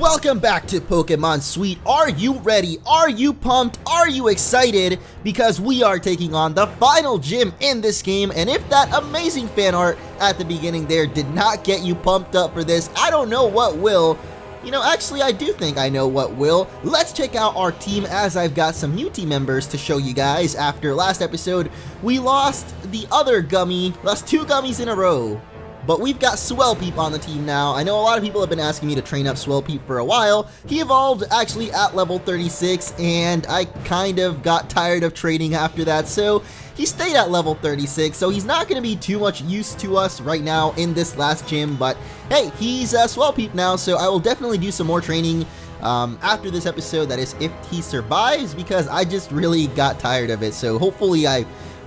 Welcome back to Pokemon Suite. Are you ready? Are you pumped? Are you excited? Because we are taking on the final gym in this game, and if that amazing fan art at the beginning there did not get you pumped up for this, I don't know what will. You know, actually I do think I know what will. Let's check out our team, as I've got some new team members to show you guys. After last episode, we lost the other gummy, lost 2 gummies in a row. But we've got Swellpeep on the team now. I know a lot of people have been asking me to train up Swellpeep for a while. He evolved actually at level 36, and I kind of got tired of training after that, so he stayed at level 36, so he's not going to be too much use to us right now in this last gym, but hey, he's Swellpeep now, so I will definitely do some more training after this episode, that is if he survives, because I just really got tired of it, so hopefully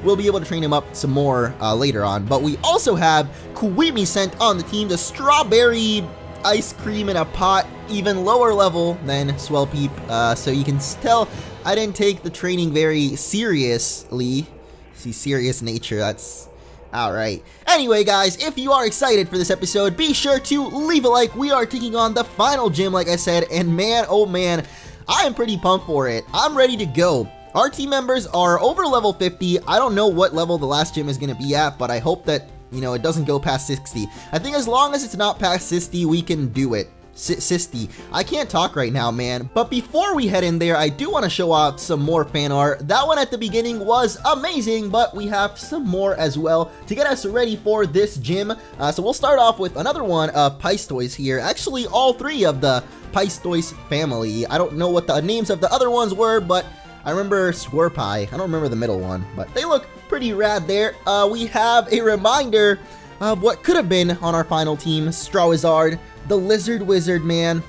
we'll be able to train him up some more later on. But we also have Queemiscent on the team, the strawberry ice cream in a pot, even lower level than Swellpeep. So you can tell I didn't take the training very seriously. See, serious nature, that's alright. Anyway, guys, if you are excited for this episode, be sure to leave a like. We are taking on the final gym, like I said, and man, oh man, I am pretty pumped for it. I'm ready to go. Our team members are over level 50. I don't know what level the last gym is going to be at, but I hope that, you know, it doesn't go past 60. I think as long as it's not past 60, we can do it. 60. I can't talk right now, man. But before we head in there, I do want to show off some more fan art. That one at the beginning was amazing, but we have some more as well to get us ready for this gym. So we'll start off with another one of Pistois here. Actually, all 3 of the Pistois family. I don't know what the names of the other ones were, but I remember Swirpie. I don't remember the middle one, but they look pretty rad there. We have a reminder of what could have been on our final team, Strawizard, the Lizard Wizard, man.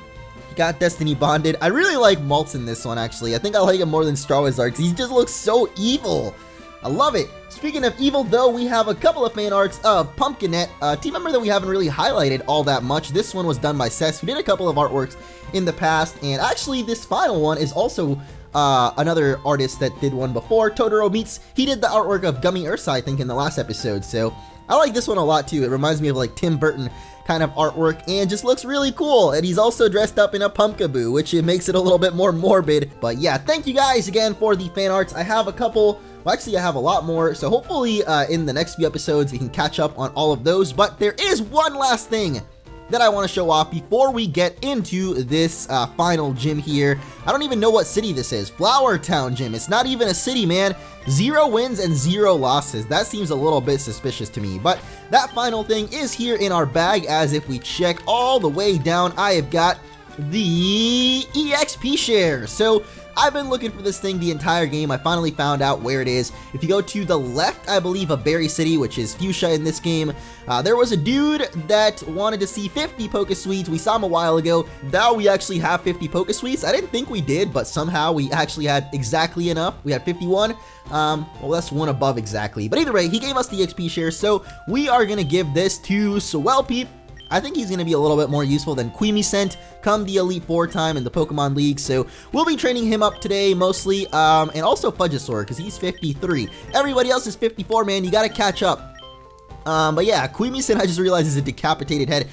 He got Destiny Bonded. I really like Maltz in this one, actually. I think I like him more than Strawizard because he just looks so evil. I love it. Speaking of evil, though, we have a couple of fan arts of Pumpkinette, a team member that we haven't really highlighted all that much. This one was done by Cess, who did a couple of artworks in the past, and actually this final one is also another artist that did one before, Totoro Meets. He did the artwork of Gummy Ursa, I think, in the last episode, so I like this one a lot too. It reminds me of like Tim Burton kind of artwork and just looks really cool. And he's also dressed up in a Pumpkaboo, which it makes it a little bit more morbid. But yeah, thank you guys again for the fan arts. I have a couple, well actually I have a lot more, so hopefully in the next few episodes we can catch up on all of those. But there is one last thing that I want to show off before we get into this final gym here. I don't even know what city this is. Flower Town Gym. It's not even a city, man. 0 wins and 0 losses. That seems a little bit suspicious to me. But that final thing is here in our bag, as if we check all the way down, I have got the EXP share. So I've been looking for this thing the entire game. I finally found out where it is. If you go to the left, I believe, of Berry City, which is Fuchsia in this game, there was a dude that wanted to see 50 Pokesuites. We saw him a while ago. Now we actually have 50 Pokesuites. I didn't think we did, but somehow we actually had exactly enough. We had 51. Well, that's one above exactly. But either way, he gave us the XP share, so we are going to give this to Swellpeep. I think he's going to be a little bit more useful than Queemiscent come the Elite 4 time in the Pokemon League, so we'll be training him up today mostly, and also Fudgesaur, because he's 53. Everybody else is 54, man, you got to catch up. But yeah, Queemiscent, I just realized, is a decapitated head.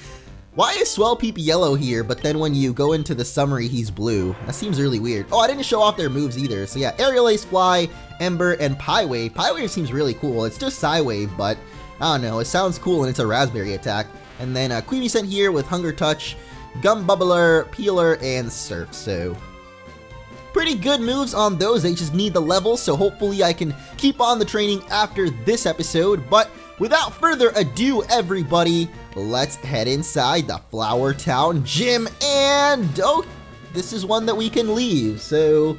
Why is Swellpeep yellow here, but then when you go into the summary, he's blue? That seems really weird. Oh, I didn't show off their moves either, so yeah, Aerial Ace, Fly, Ember, and Piewave. Piewave seems really cool. It's just Psywave, but I don't know, it sounds cool, and it's a Raspberry attack. And then Queemiscent here with Hunger Touch, Gum Bubbler, Peeler, and Surf. So pretty good moves on those. They just need the levels, so hopefully I can keep on the training after this episode. But without further ado, everybody, let's head inside the Flower Town Gym. And oh, this is one that we can leave. So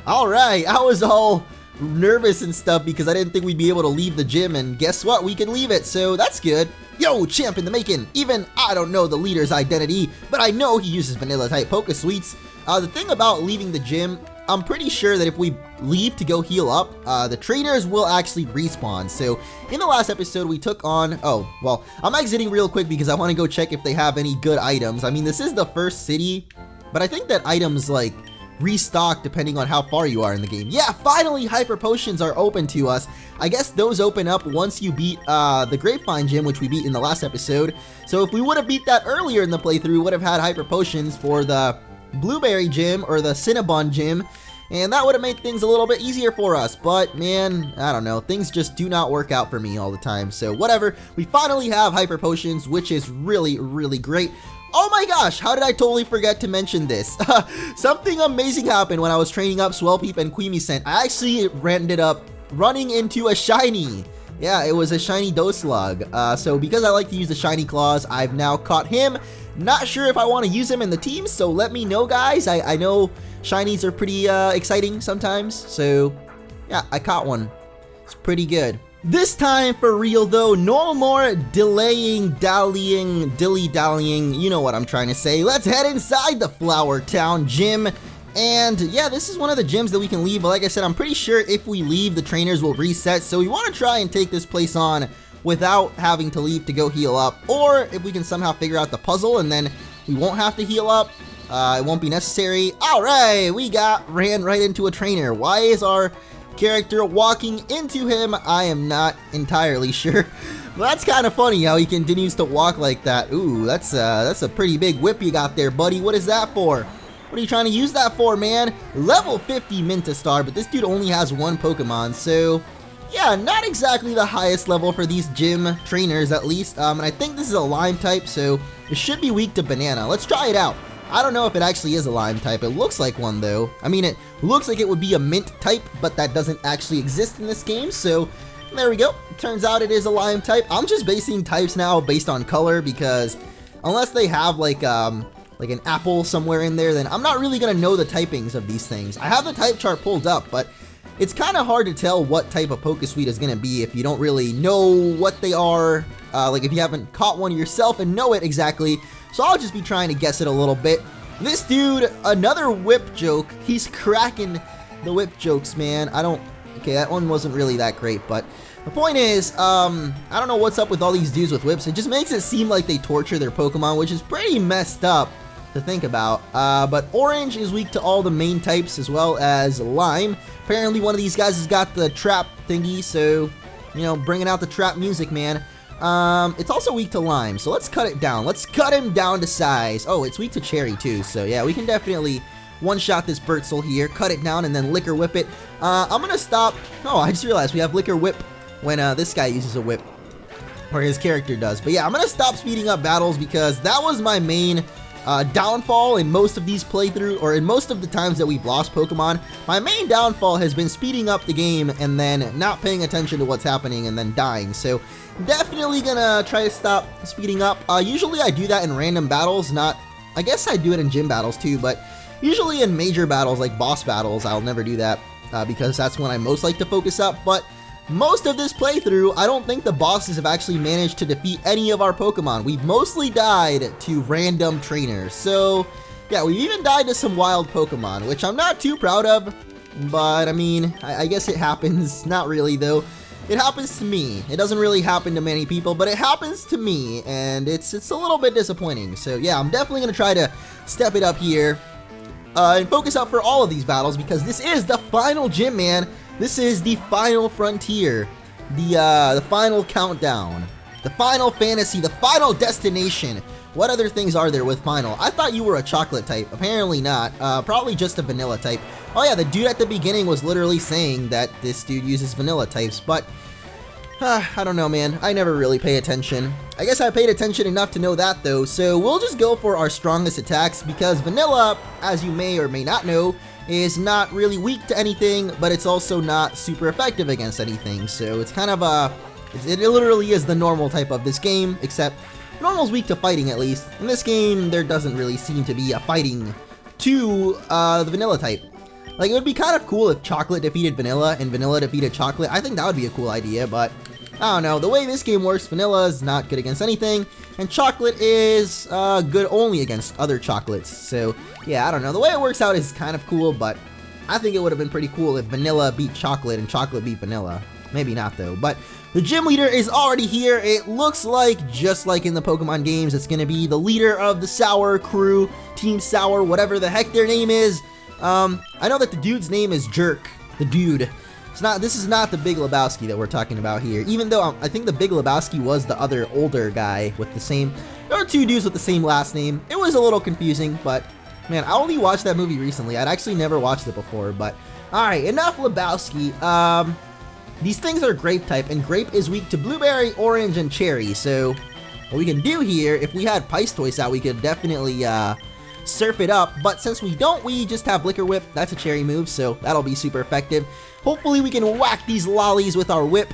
alright, I was all nervous and stuff because I didn't think we'd be able to leave the gym, and guess what, we can leave it, so that's good. Yo, champ in the making. Even I don't know the leader's identity, but I know he uses vanilla type Pokesuites. The thing about leaving the gym, I'm pretty sure that if we leave to go heal up, the trainers will actually respawn. So in the last episode we took on, oh well, I'm exiting real quick because I want to go check if they have any good items. I mean, this is the first city, but I think that items like restock depending on how far you are in the game. Yeah, finally hyper potions are open to us. I guess those open up once you beat the Grapevine gym, which we beat in the last episode. So if we would have beat that earlier in the playthrough, we would have had hyper potions for the Blueberry gym or the Cinnabon gym, and that would have made things a little bit easier for us. But man, I don't know, things just do not work out for me all the time. So whatever, we finally have hyper potions, which is really, really great. Oh my gosh, how did I totally forget to mention this? Something amazing happened when I was training up Swellpeep and Queemicent. I actually ended up running into a shiny. Yeah, it was a shiny Doslug. So because I like to use the shiny claws, I've now caught him. Not sure if I want to use him in the team, so let me know, guys. I know shinies are pretty exciting sometimes, so yeah, I caught one. It's pretty good. This time for real though, no more delaying, dallying, dilly-dallying, you know what I'm trying to say. Let's head inside the Flower Town gym. And yeah, this is one of the gyms that we can leave, but like I said, I'm pretty sure if we leave, the trainers will reset, so we want to try and take this place on without having to leave to go heal up, or if we can somehow figure out the puzzle and then we won't have to heal up, it won't be necessary. Alright, we ran right into a trainer. Why is our character walking into him? I am not entirely sure. Well, that's kind of funny how he continues to walk like that. Ooh, that's a pretty big whip you got there, buddy. What is that for? What are you trying to use that for, man? Level 50 Mintastar, but this dude only has one Pokemon, so yeah, not exactly the highest level for these gym trainers, at least. And I think this is a Lime type, so it should be weak to Banana. Let's try it out. I don't know if it actually is a Lime type. It looks like one, though. I mean, it looks like it would be a Mint type, but that doesn't actually exist in this game, so there we go. Turns out it is a Lime type. I'm just basing types now based on color, because unless they have like an apple somewhere in there, then I'm not really gonna know the typings of these things. I have the type chart pulled up, but it's kind of hard to tell what type of Pokesuite is gonna be if you don't really know what they are, like if you haven't caught one yourself and know it exactly. So I'll just be trying to guess it a little bit. This dude, another whip joke. He's cracking the whip jokes, man. Okay, that one wasn't really that great, but the point is, I don't know what's up with all these dudes with whips. It just makes it seem like they torture their Pokemon, which is pretty messed up to think about. But Orange is weak to all the main types as well as Lime. Apparently one of these guys has got the trap thingy, so, you know, bringing out the trap music, man. It's also weak to Lime, so let's cut it down. Let's cut him down to size. Oh, it's weak to Cherry too, so yeah, we can definitely one-shot this Bertzel here, cut it down, and then Liquor Whip it. I'm gonna stop. Oh, I just realized we have Liquor Whip when this guy uses a whip, or his character does. But yeah, I'm gonna stop speeding up battles because that was my main downfall in most of these playthroughs, or in most of the times that we've lost Pokemon. My main downfall has been speeding up the game and then not paying attention to what's happening and then dying. So definitely gonna try to stop speeding up. Usually I do that in random battles, I guess I do it in gym battles too, but usually in major battles like boss battles, I'll never do that because that's when I most like to focus up. But most of this playthrough, I don't think the bosses have actually managed to defeat any of our Pokemon. We've mostly died to random trainers. So yeah, we've even died to some wild Pokemon, which I'm not too proud of, but I mean, I guess it happens. Not really though. It happens to me. It doesn't really happen to many people, but it happens to me, and it's a little bit disappointing. So yeah, I'm definitely gonna try to step it up here and focus up for all of these battles, because this is the final gym, man. This is the final frontier, the final countdown, the final fantasy, the final destination. What other things are there with final? I thought you were a chocolate type. Apparently not. Probably just a vanilla type. Oh yeah, the dude at the beginning was literally saying that this dude uses vanilla types, but I don't know, man. I never really pay attention. I guess I paid attention enough to know that though, so we'll just go for our strongest attacks, because vanilla, as you may or may not know, is not really weak to anything, but it's also not super effective against anything. So it's kind of it literally is the normal type of this game, except normal's weak to fighting at least. In this game, there doesn't really seem to be a fighting to the vanilla type. Like, it would be kind of cool if chocolate defeated vanilla and vanilla defeated chocolate. I think that would be a cool idea, but I don't know. The way this game works, vanilla is not good against anything, and chocolate is good only against other chocolates. So yeah, I don't know. The way it works out is kind of cool, but I think it would have been pretty cool if vanilla beat chocolate and chocolate beat vanilla. Maybe not though, but the gym leader is already here. It looks like, just like in the Pokemon games, it's going to be the leader of the Sour crew, Team Sour, whatever the heck their name is. I know that the dude's name is Jerk. The dude. This is not the Big Lebowski that we're talking about here. Even though I think the Big Lebowski was the other older guy with the same... There are two dudes with the same last name. It was a little confusing, but... Man, I only watched that movie recently. I'd actually never watched it before, but... Alright, enough Lebowski. These things are grape type, and grape is weak to blueberry, orange, and cherry. So, what we can do here, if we had Pistoise out, we could definitely, surf it up. But since we don't, we just have Liquor Whip. That's a cherry move, so that'll be super effective. Hopefully we can whack these lollies with our whip.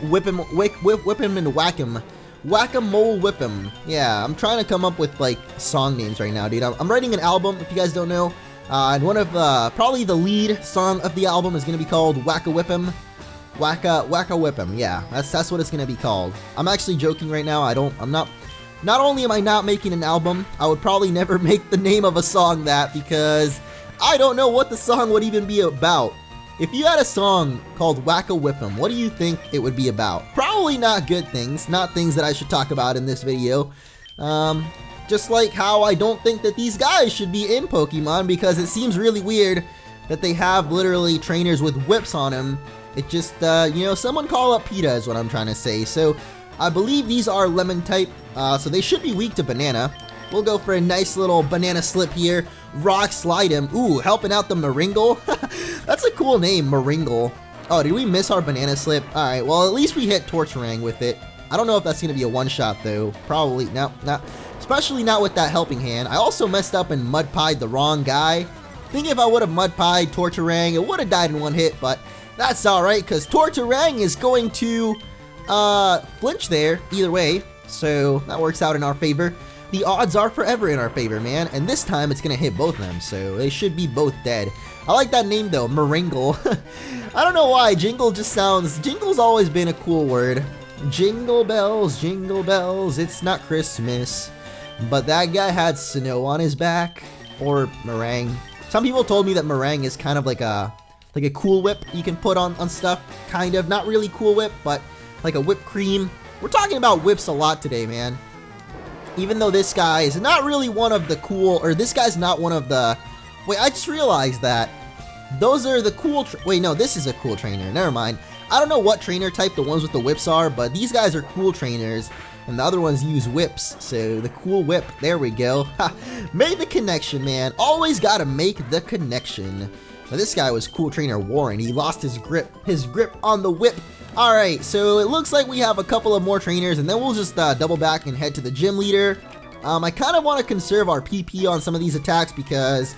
Whip him and whack him. Whack-a-mole whip him. Yeah, I'm trying to come up with, like, song names right now, dude. I'm writing an album, if you guys don't know. And one of, probably the lead song of the album is going to be called Whack-a-Whip him. Whack-a-Whip him, yeah. That's what it's going to be called. I'm actually joking right now. Not only am I not making an album, I would probably never make the name of a song that, because I don't know what the song would even be about. If you had a song called Whack-a-Whip 'em, what do you think it would be about? Probably not good things, not things that I should talk about in this video. Just like how I don't think that these guys should be in Pokemon, because it seems really weird that they have literally trainers with whips on them. It just, you know, someone call up PETA is what I'm trying to say. So, I believe these are lemon type, so they should be weak to banana. We'll go for a nice little banana slip here. Rock slide him. Ooh, helping out the Maringle. That's a cool name, Maringle. Oh, did we miss our banana slip? Alright, well, at least we hit Torterang with it. I don't know if that's going to be a one-shot, though. Probably, no, not. Especially not with that helping hand. I also messed up and mud-pied the wrong guy. I think if I would have mud-pied Torterang, it would have died in one hit, but that's alright, because Torterang is going to flinch there, either way. So, that works out in our favor. The odds are forever in our favor, man, and this time it's gonna hit both of them, so they should be both dead. I like that name though, Maringle. I don't know why, Jingle's always been a cool word. Jingle bells, it's not Christmas. But that guy had snow on his back, or meringue. Some people told me that meringue is kind of like a Cool Whip you can put on stuff, kind of. Not really Cool Whip, but like a whipped cream. We're talking about whips a lot today, man. Even though this guy is not really one of the cool, or this guy's not one of the... Wait, I just realized that. Those are the cool... Wait, no, this is a cool trainer. Never mind. I don't know what trainer type the ones with the whips are, but these guys are cool trainers, and the other ones use whips. So, the cool whip. There we go. Ha! Made the connection, man. Always gotta make the connection. But this guy was cool trainer Warren. He lost his grip on the whip. Alright, so it looks like we have a couple of more trainers, and then we'll just double back and head to the gym leader. I kind of want to conserve our PP on some of these attacks because,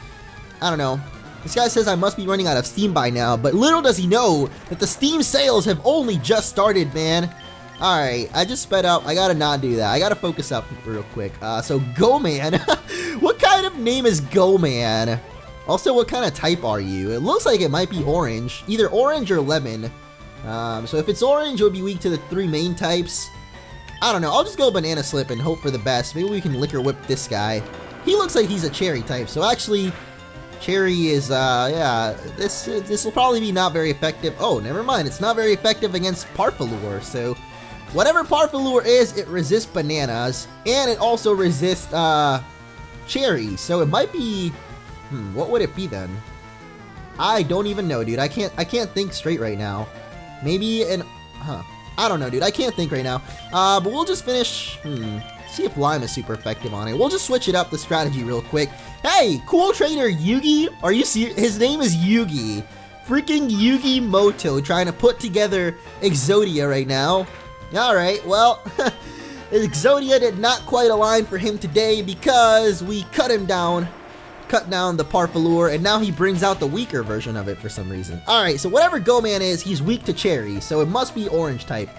I don't know, this guy says I must be running out of steam by now, but little does he know that the steam sales have only just started, man. Alright, I just sped up. I gotta not do that. I gotta focus up real quick. So Go Man. What kind of name is Go Man? Also, what kind of type are you? It looks like it might be orange. Either orange or lemon. So if it's orange, it would be weak to the 3 main types. I don't know. I'll just go Banana Slip and hope for the best. Maybe we can Liquor Whip this guy. He looks like he's a cherry type. So actually, cherry is, yeah, this will probably be not very effective. Oh, never mind. It's not very effective against Parfalure. So whatever Parfalure is, it resists bananas. And it also resists, cherry. So it might be, what would it be then? I don't even know, dude. I can't think straight right now. Maybe I don't know, dude. I can't think right now. But we'll just finish, see if Lime is super effective on it. We'll just switch it up, the strategy real quick. Hey, cool trainer Yugi. Are you serious? His name is Yugi. Freaking Yugi Moto trying to put together Exodia right now. Alright, well, Exodia did not quite align for him today because we cut him down. Cut down the Parfalure, and now he brings out the weaker version of it for some reason. Alright, so whatever Go-Man is, he's weak to cherry, so it must be orange type.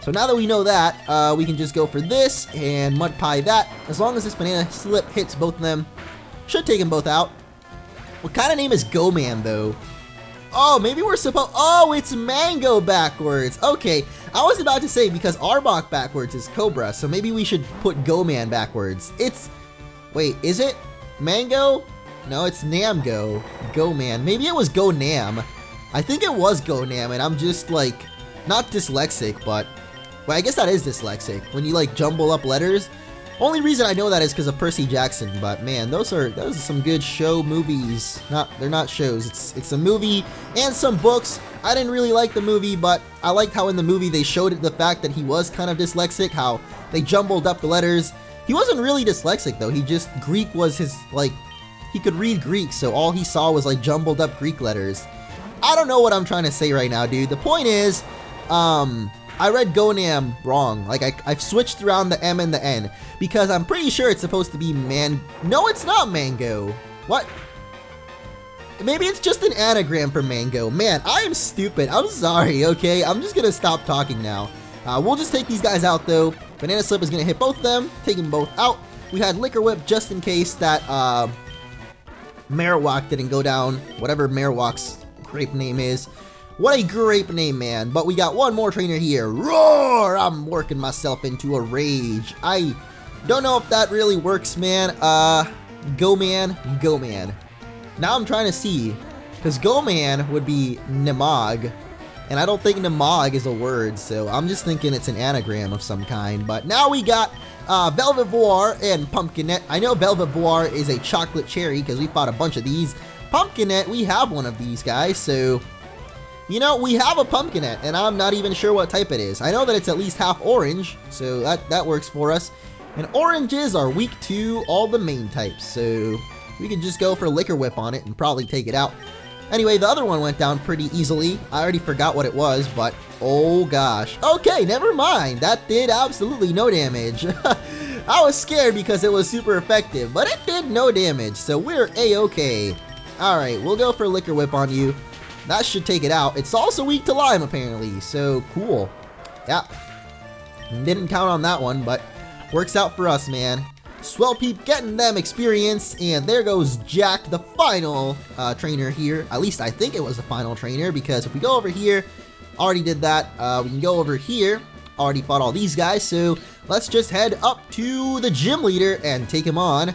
So now that we know that, we can just go for this and Mud Pie that. As long as this Banana Slip hits both of them, should take them both out. What kind of name is Go-Man, though? Oh, maybe we're supposed... Oh, it's Mango backwards. Okay, I was about to say, because Arbok backwards is Cobra, so maybe we should put Go-Man backwards. It's... Wait, is it? Mango? No, it's Namgo. Go-Man. Maybe it was Go-Nam. I think it was Go-Nam, and I'm just, like, not dyslexic, but... Well, I guess that is dyslexic. When you, like, jumble up letters. Only reason I know that is because of Percy Jackson, but man, those are some good show movies. They're not shows. It's a movie and some books. I didn't really like the movie, but I liked how in the movie they showed the fact that he was kind of dyslexic, how they jumbled up the letters. He wasn't really dyslexic though. He just, Greek was his, like, he could read Greek, so all he saw was like jumbled up Greek letters. I don't know what I'm trying to say right now, dude. The point is, I read Gonam wrong. Like, I've switched around the M and the N because I'm pretty sure it's supposed to be No, it's not mango. What? Maybe it's just an anagram for mango. Man, I am stupid. I'm sorry, okay? I'm just gonna stop talking now. We'll just take these guys out, though. Banana Slip is gonna hit both of them, take them both out. We had Liquor Whip just in case that Marowak didn't go down. Whatever Marowak's grape name is. What a grape name, man. But we got one more trainer here. Roar! I'm working myself into a rage. I don't know if that really works, man. Go man. Now I'm trying to see, because Go man would be Nemog, and I don't think Nemog is a word, so I'm just thinking it's an anagram of some kind. But now we got Velvivoar and Pumpkinette. I know Velvivoar is a chocolate cherry because we fought a bunch of these. Pumpkinette, we have one of these guys, so you know, we have a Pumpkinette, and I'm not even sure what type it is. I know that it's at least half orange, so that works for us. And oranges are weak to all the main types, so we can just go for Liquor Whip on it and probably take it out. Anyway, the other one went down pretty easily. I already forgot what it was, but oh gosh. Okay, never mind. That did absolutely no damage. I was scared because it was super effective, but it did no damage, so we're A-okay. Alright, we'll go for Liquor Whip on you. That should take it out. It's also weak to Lime, apparently, so cool. Yeah. Didn't count on that one, but works out for us, man. Swellpeep getting them experience, and there goes Jack, the final trainer here. At least I think it was the final trainer, because if we go over here, already did that. We can go over here, already fought all these guys, so let's just head up to the gym leader and take him on.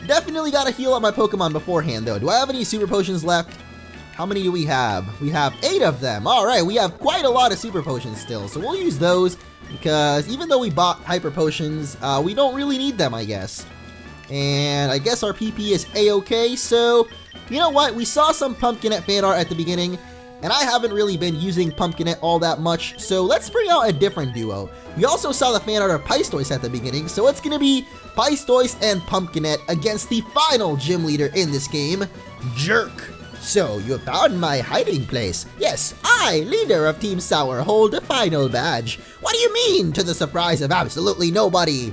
Definitely gotta heal up my Pokemon beforehand, though. Do I have any Super Potions left? How many do we have? We have 8 of them. Alright, we have quite a lot of Super Potions still, so we'll use those, because even though we bought Hyper Potions, we don't really need them, I guess. And I guess our PP is A-okay, so you know what? We saw some Pumpkinette fan art at the beginning, and I haven't really been using Pumpkinette all that much, so let's bring out a different duo. We also saw the fan art of Pistoise at the beginning, so it's gonna be Pistoise and Pumpkinette against the final gym leader in this game, Jerk. So, you found my hiding place. Yes, I, leader of Team Sour, hold the final badge. What do you mean, to the surprise of absolutely nobody?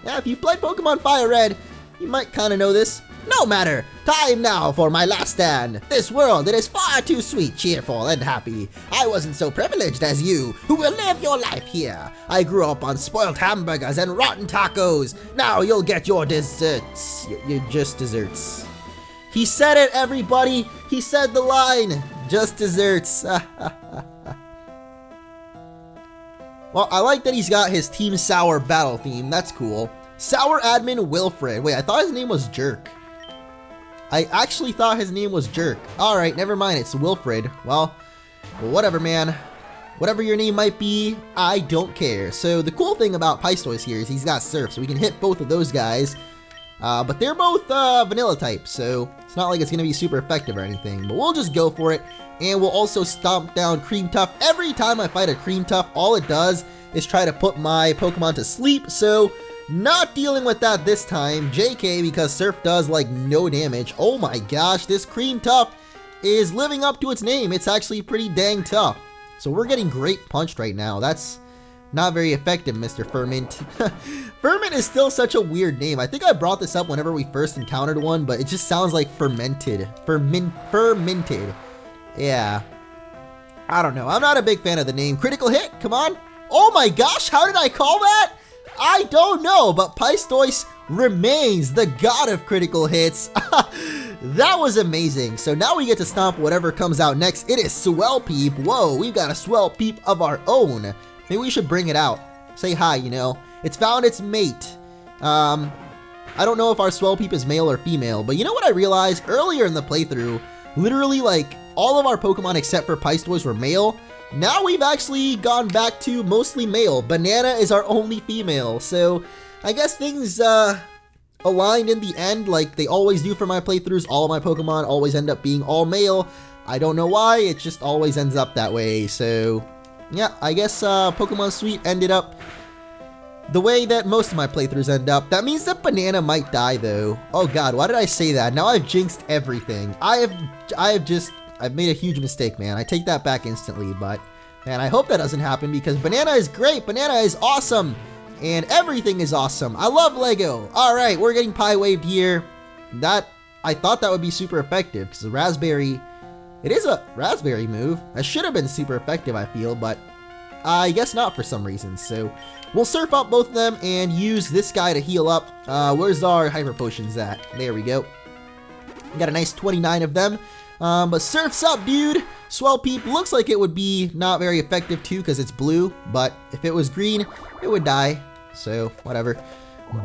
Yeah, if you've played Pokemon Fire Red, you might kinda know this. No matter, time now for my last stand. This world, it is far too sweet, cheerful, and happy. I wasn't so privileged as you, who will live your life here. I grew up on spoiled hamburgers and rotten tacos. Now you'll get your desserts. You're just desserts. He said it, everybody! He said the line! Just desserts. Well, I like that he's got his Team Sour battle theme. That's cool. Sour admin Wilfred. Wait, I thought his name was Jerk. I actually thought his name was Jerk. Alright, never mind. It's Wilfred. Well, whatever, man. Whatever your name might be, I don't care. So, the cool thing about Pistoise here is he's got Surf, so we can hit both of those guys. But they're both vanilla types, so it's not like it's going to be super effective or anything. But we'll just go for it, and we'll also stomp down Cream Tuff. Every time I fight a Cream Tuff, all it does is try to put my Pokemon to sleep, so not dealing with that this time. JK, because Surf does like no damage. Oh my gosh, this Cream Tuff is living up to its name. It's actually pretty dang tough. So we're getting Great Punched right now. That's not very effective, Mr. Ferment. Ferment is still such a weird name. I think I brought this up whenever we first encountered one, but it just sounds like fermented. Fermented. Yeah. I don't know. I'm not a big fan of the name. Critical hit, come on. Oh my gosh, how did I call that? I don't know, but Pistoise remains the god of critical hits. That was amazing. So now we get to stomp whatever comes out next. It is Swellpeep. Whoa, we've got a Swellpeep of our own. Maybe we should bring it out. Say hi, you know. It's found its mate. I don't know if our Swellpeep is male or female, but you know what I realized earlier in the playthrough? Literally, like, all of our Pokemon except for Pistoise were male. Now we've actually gone back to mostly male. Banana is our only female, so I guess things aligned in the end like they always do for my playthroughs. All of my Pokemon always end up being all male. I don't know why, it just always ends up that way. So yeah, I guess Pokemon Sweet ended up the way that most of my playthroughs end up. That means that Banana might die though. Oh god, why did I say that? Now I've jinxed everything. I've made a huge mistake, man. I take that back instantly, but man, I hope that doesn't happen because Banana is great. Banana is awesome. And everything is awesome. I love Lego. Alright, we're getting Pie Waved here. I thought that would be super effective because the Raspberry, it is a Raspberry move. That should have been super effective, I feel, but I guess not for some reason. So we'll surf up both of them and use this guy to heal up. Where's our Hyper Potions at? There we go. We got a nice 29 of them. But surf's up, dude. Swell Peep looks like it would be not very effective too because it's blue, but if it was green, it would die. So, whatever.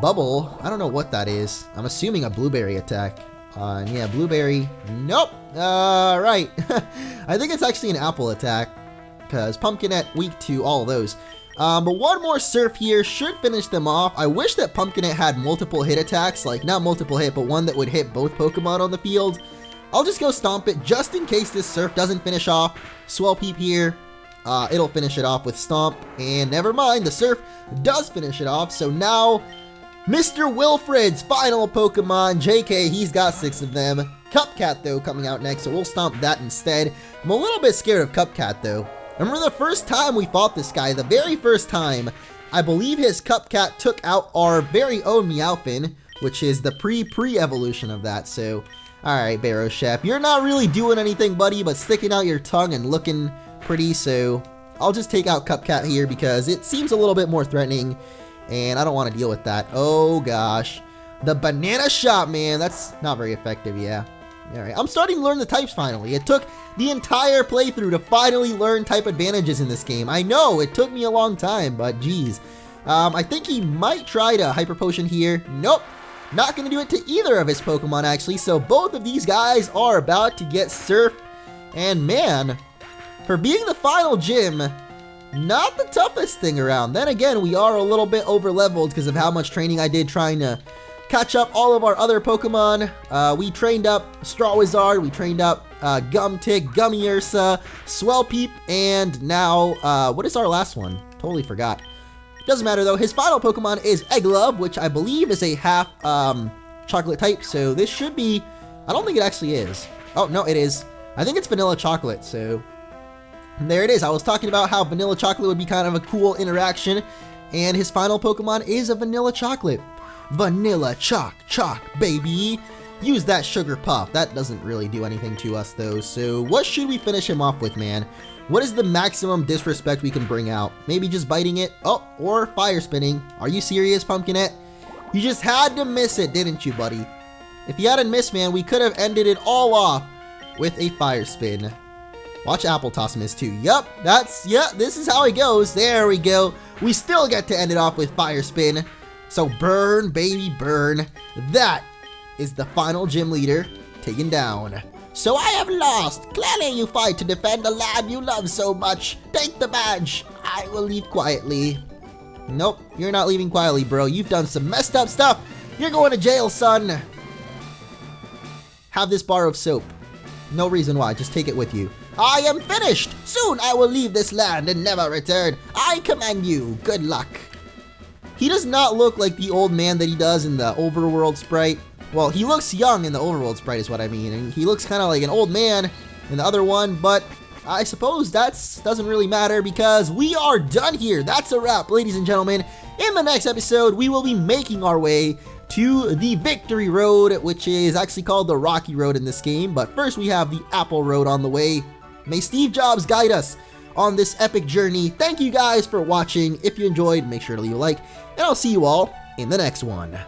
Bubble, I don't know what that is. I'm assuming a Blueberry attack. Yeah, Blueberry. Nope. Right. I think it's actually an Apple attack because Pumpkinette weak to all of those. But one more surf here should finish them off. I wish that Pumpkinette had multiple hit attacks, like not multiple hit, but one that would hit both Pokemon on the field. I'll just go Stomp it just in case this surf doesn't finish off. Swell Peep here. It'll finish it off with Stomp. And never mind, the surf does finish it off. So now, Mr. Wilfred's final Pokemon. JK, he's got 6 of them. Cupcat, though, coming out next, so we'll Stomp that instead. I'm a little bit scared of Cupcat, though. Remember the first time we fought this guy, the very first time, I believe his Cupcat took out our very own Meowfin, which is the pre-evolution of that, so... Alright, Barrow Chef, you're not really doing anything, buddy, but sticking out your tongue and looking pretty, so I'll just take out Cupcat here because it seems a little bit more threatening, and I don't want to deal with that. Oh, gosh. The Banana Shot, man, that's not very effective, yeah. Alright, I'm starting to learn the types finally. It took the entire playthrough to finally learn type advantages in this game. I know, it took me a long time, but geez. I think he might try to Hyper Potion here. Nope. Not going to do it to either of his Pokemon, actually, so both of these guys are about to get surfed. And man, for being the final gym, not the toughest thing around. Then again, we are a little bit over-leveled because of how much training I did trying to catch up all of our other Pokemon. We trained up Straw Wizard, we trained up Gumtick, Gummy Ursa, Swell Peep, and now, what is our last one? Totally forgot. Doesn't matter though, his final Pokemon is Egglove, which I believe is a half chocolate type, so this should be, I don't think it actually is. Oh, no, it is. I think it's vanilla chocolate, so there it is. I was talking about how vanilla chocolate would be kind of a cool interaction, and his final Pokemon is a vanilla chocolate. Vanilla Choc, baby. Use that Sugar Puff. That doesn't really do anything to us though, so what should we finish him off with, man? What is the maximum disrespect we can bring out? Maybe just biting it? Oh, or Fire Spinning. Are you serious, Pumpkinette? You just had to miss it, didn't you, buddy? If you hadn't missed, man, we could have ended it all off with a Fire Spin. Watch Apple Toss miss too. Yup, this is how it goes. There we go. We still get to end it off with Fire Spin. So burn, baby, burn. That is the final gym leader taken down. So I have lost. Clearly you fight to defend the land you love so much. Take the badge. I will leave quietly. Nope, you're not leaving quietly, bro. You've done some messed up stuff. You're going to jail, son. Have this bar of soap. No reason why, just take it with you. I am finished. Soon I will leave this land and never return. I command you. Good luck. He does not look like the old man that he does in the Overworld sprite. Well, he looks young in the Overworld sprite is what I mean, and he looks kind of like an old man in the other one, but I suppose that doesn't really matter because we are done here. That's a wrap, ladies and gentlemen. In the next episode, we will be making our way to the Victory Road, which is actually called the Rocky Road in this game, but first we have the Apple Road on the way. May Steve Jobs guide us on this epic journey. Thank you guys for watching. If you enjoyed, make sure to leave a like, and I'll see you all in the next one.